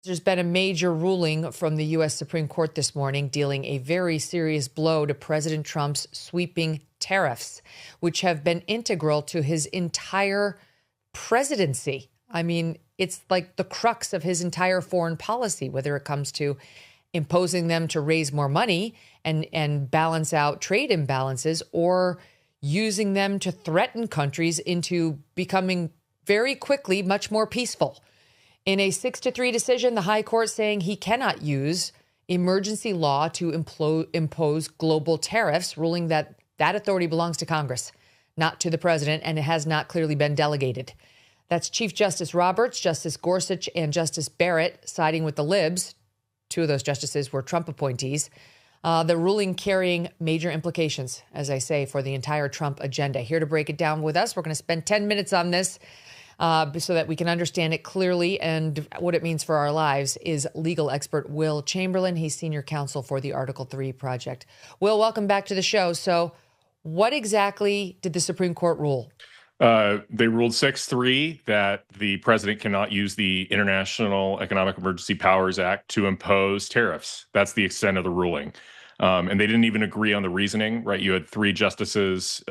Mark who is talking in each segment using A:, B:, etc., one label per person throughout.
A: There's been a major ruling from the U.S. Supreme Court this morning dealing a very serious blow to President Trump's sweeping tariffs, which have been integral to his entire presidency. I mean, it's like the crux of his entire foreign policy, whether it comes to imposing them to raise more money and balance out trade imbalances, or using them to threaten countries into becoming very quickly much more peaceful. In a 6-3 decision, the High Court saying he cannot use emergency law to impose global tariffs, ruling that that authority belongs to Congress, not to the president, and it has not clearly been delegated. That's Chief Justice Roberts, Justice Gorsuch, and Justice Barrett siding with the Libs. Two of those justices were Trump appointees. The ruling carrying major implications, as I say, for the entire Trump agenda. Here to break it down with us, we're going to spend 10 minutes on this so that we can understand it clearly and what it means for our lives, is legal expert Will Chamberlain. He's senior counsel for the Article 3 Project. Will, welcome back to the show. So what exactly did the Supreme Court rule?
B: They ruled 6-3 that the president cannot use the International Economic Emergency Powers Act to impose tariffs. That's the extent of the ruling. And they didn't even agree on the reasoning, right? You had three justices,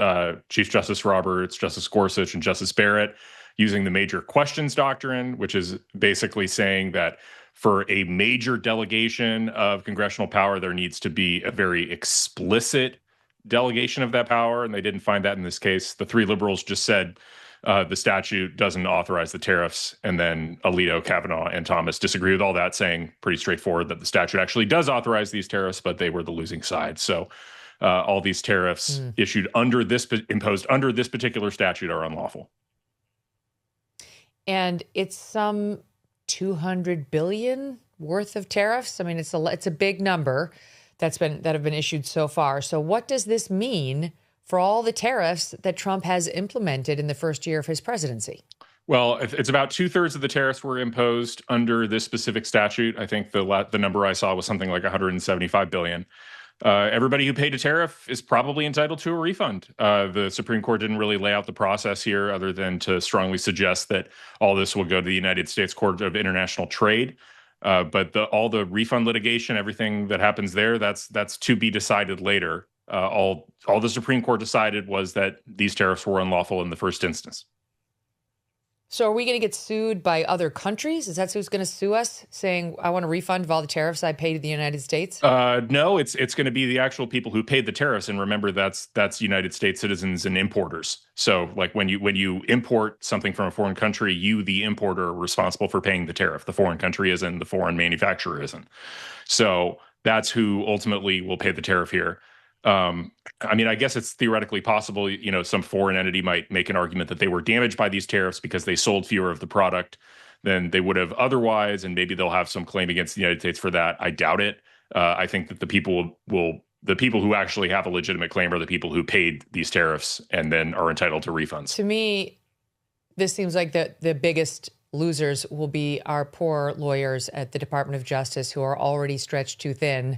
B: Chief Justice Roberts, Justice Gorsuch, and Justice Barrett, using the major questions doctrine, which is basically saying that for a major delegation of congressional power, there needs to be a very explicit delegation of that power, and they didn't find that in this case. The three liberals just said the statute doesn't authorize the tariffs, and then Alito, Kavanaugh, and Thomas disagree with all that, saying pretty straightforward that the statute actually does authorize these tariffs, but they were the losing side. So all these tariffs imposed under this particular statute are unlawful.
A: And it's some 200 billion worth of tariffs. I mean, it's a big number that have been issued so far. So what does this mean for all the tariffs that Trump has implemented in the first year of his presidency?
B: Well, it's about 2/3 of the tariffs were imposed under this specific statute. I think the number I saw was something like 175 billion. Everybody who paid a tariff is probably entitled to a refund. The Supreme Court didn't really lay out the process here other than to strongly suggest that all this will go to the United States Court of International Trade. But all the refund litigation, everything that happens there, that's to be decided later. All the Supreme Court decided was that these tariffs were unlawful in the first instance.
A: So are we going to get sued by other countries? Is that who's going to sue us, saying, I want a refund of all the tariffs I paid to the United States?
B: No, it's going to be the actual people who paid the tariffs. And remember, that's United States citizens and importers. So like when you import something from a foreign country, you, the importer, are responsible for paying the tariff. The foreign country isn't, the foreign manufacturer isn't. So that's who ultimately will pay the tariff here. I mean, I guess it's theoretically possible, some foreign entity might make an argument that they were damaged by these tariffs because they sold fewer of the product than they would have otherwise, and maybe they'll have some claim against the United States for that. I doubt it. I think that the people who actually have a legitimate claim are the people who paid these tariffs and then are entitled to refunds.
A: To me, this seems like the biggest losers will be our poor lawyers at the Department of Justice, who are already stretched too thin,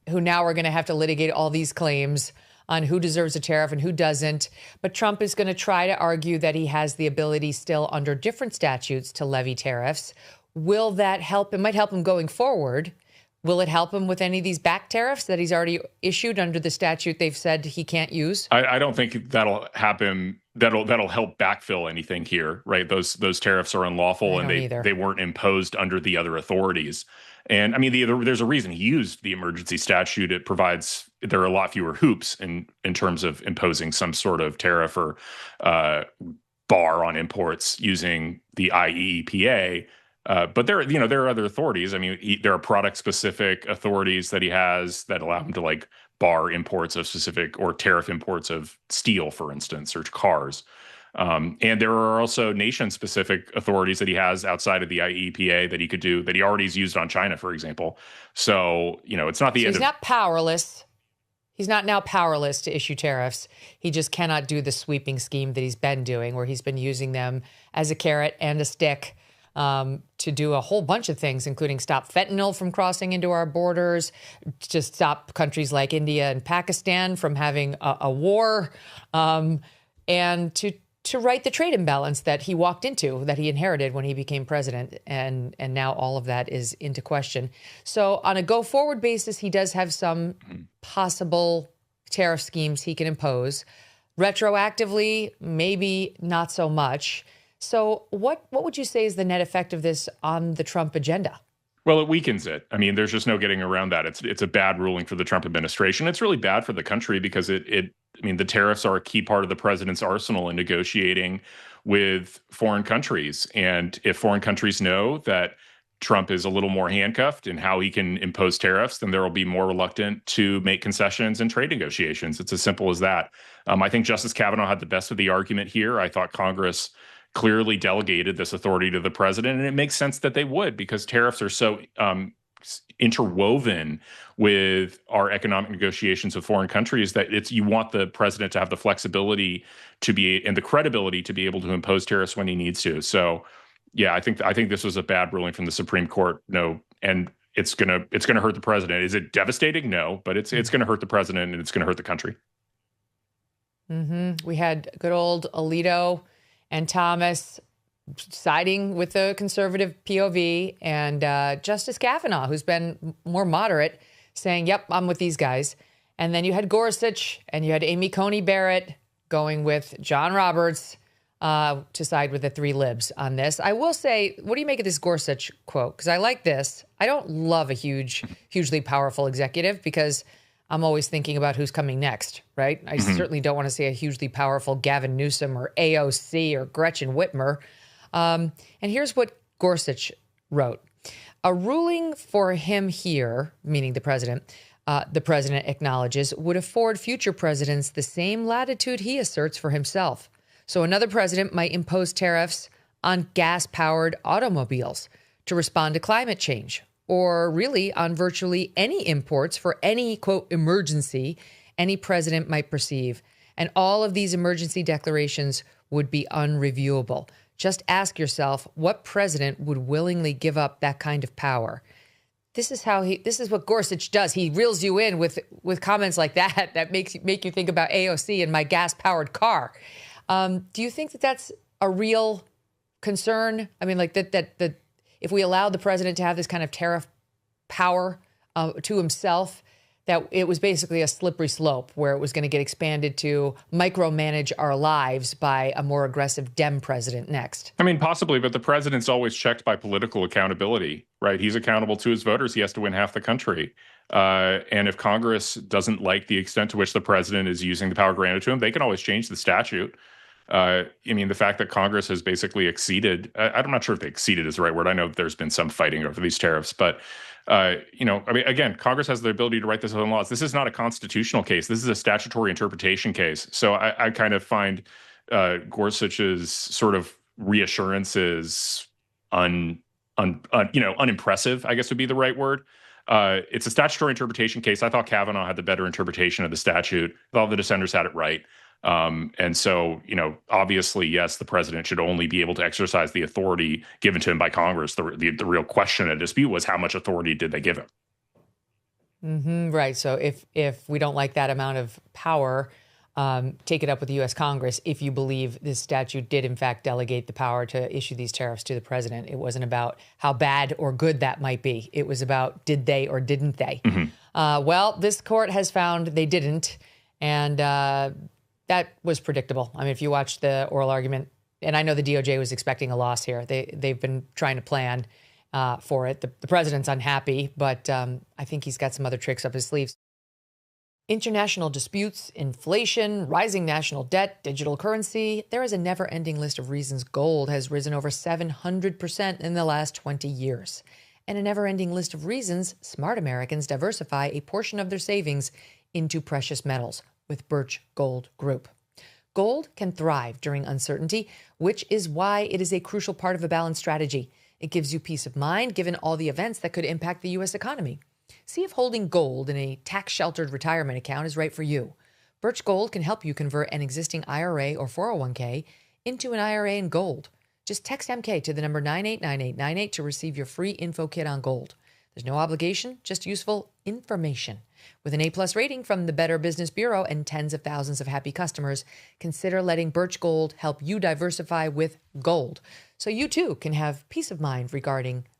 A: who now are going to have to litigate all these claims on who deserves a tariff and who doesn't. But Trump is going to try to argue that he has the ability still under different statutes to levy tariffs. Will that help? It might help him going forward. Will it help him with any of these back tariffs that he's already issued under the statute they've said he can't use?
B: I don't think that'll happen. That'll help backfill anything here, right? Those tariffs are unlawful, and they weren't imposed under the other authorities. And I mean, there's a reason he used the emergency statute. There are a lot fewer hoops in terms of imposing some sort of tariff or bar on imports using the IEEPA. But there are other authorities. I mean, there are product-specific authorities that he has that allow him to bar imports of specific or tariff imports of steel, for instance, or cars. And there are also nation-specific authorities that he has outside of the IEEPA that he could do, that he already has used on China, for example. So, it's not the end.
A: He's not powerless. He's not now powerless to issue tariffs. He just cannot do the sweeping scheme that he's been doing, where he's been using them as a carrot and a stick to do a whole bunch of things, including stop fentanyl from crossing into our borders, to stop countries like India and Pakistan from having a war, and to to right the trade imbalance that he walked into, that he inherited when he became president. And now all of that is into question. So on a go-forward basis, he does have some possible tariff schemes he can impose. Retroactively, maybe not so much. So what would you say is the net effect of this on the Trump agenda?
B: Well, it weakens it. I mean, there's just no getting around that. It's a bad ruling for the Trump administration. It's really bad for the country because I mean, the tariffs are a key part of the president's arsenal in negotiating with foreign countries. And if foreign countries know that Trump is a little more handcuffed in how he can impose tariffs, then there will be more reluctant to make concessions in trade negotiations. It's as simple as that. I think Justice Kavanaugh had the best of the argument here. I thought Congress clearly delegated this authority to the president, and it makes sense that they would because tariffs are so interwoven with our economic negotiations with foreign countries that you want the president to have the flexibility to be and the credibility to be able to impose tariffs when he needs to. So, yeah, I think this was a bad ruling from the Supreme Court. No, and it's gonna hurt the president. Is it devastating? No, but it's gonna hurt the president and it's gonna hurt the country.
A: We had good old Alito and Thomas siding with the conservative POV, and Justice Kavanaugh, who's been more moderate, saying, yep, I'm with these guys. And then you had Gorsuch and you had Amy Coney Barrett going with John Roberts to side with the three libs on this. I will say, what do you make of this Gorsuch quote? Because I like this. I don't love a hugely powerful executive because I'm always thinking about who's coming next, right? I certainly don't want to see a hugely powerful Gavin Newsom or AOC or Gretchen Whitmer. And here's what Gorsuch wrote. A ruling for him here, meaning the president acknowledges, would afford future presidents the same latitude he asserts for himself. So another president might impose tariffs on gas-powered automobiles to respond to climate change, or really on virtually any imports for any, quote, emergency any president might perceive. And all of these emergency declarations would be unreviewable. Just ask yourself, what president would willingly give up that kind of power? This is what Gorsuch does. He reels you in with comments like that make you think about AOC and my gas-powered car. Do you think that that's a real concern? I mean, like that if we allowed the president to have this kind of tariff power to himself, that it was basically a slippery slope where it was going to get expanded to micromanage our lives by a more aggressive Dem president next.
B: I mean, possibly, but the president's always checked by political accountability, right? He's accountable to his voters. He has to win half the country. And if Congress doesn't like the extent to which the president is using the power granted to him, they can always change the statute. I mean, the fact that Congress has basically exceeded, I'm not sure if they exceeded is the right word. I know there's been some fighting over these tariffs, but, I mean, again, Congress has the ability to write this own laws. This is not a constitutional case. This is a statutory interpretation case. So I kind of find Gorsuch's sort of reassurances unimpressive, I guess would be the right word. It's a statutory interpretation case. I thought Kavanaugh had the better interpretation of the statute. I thought the dissenters had it right. And so, obviously, yes, the president should only be able to exercise the authority given to him by Congress. The real question at dispute was how much authority did they give him?
A: Right. So if we don't like that amount of power, take it up with the U.S. Congress. If you believe this statute did, in fact, delegate the power to issue these tariffs to the president, it wasn't about how bad or good that might be. It was about did they or didn't they? Well, this court has found they didn't. And that was predictable. I mean, if you watch the oral argument, and I know the DOJ was expecting a loss here. They've been trying to plan for it. The president's unhappy, but I think he's got some other tricks up his sleeves. International disputes, inflation, rising national debt, digital currency. There is a never-ending list of reasons gold has risen over 700% in the last 20 years. And a never-ending list of reasons smart Americans diversify a portion of their savings into precious metals with Birch Gold Group. Gold can thrive during uncertainty, which is why it is a crucial part of a balanced strategy. It gives you peace of mind given all the events that could impact the U.S. economy. See if holding gold in a tax-sheltered retirement account is right for you. Birch Gold can help you convert an existing IRA or 401k into an IRA in gold. Just text MK to the number 989898 to receive your free info kit on gold. There's no obligation, just useful information. With an A+ rating from the Better Business Bureau and tens of thousands of happy customers, consider letting Birch Gold help you diversify with gold, so you too can have peace of mind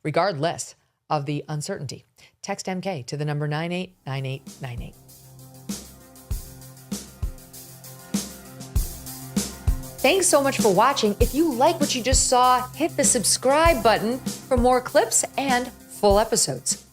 A: regardless of the uncertainty. Text MK to the number 989898. Thanks so much for watching. If you like what you just saw, hit the subscribe button for more clips and full episodes.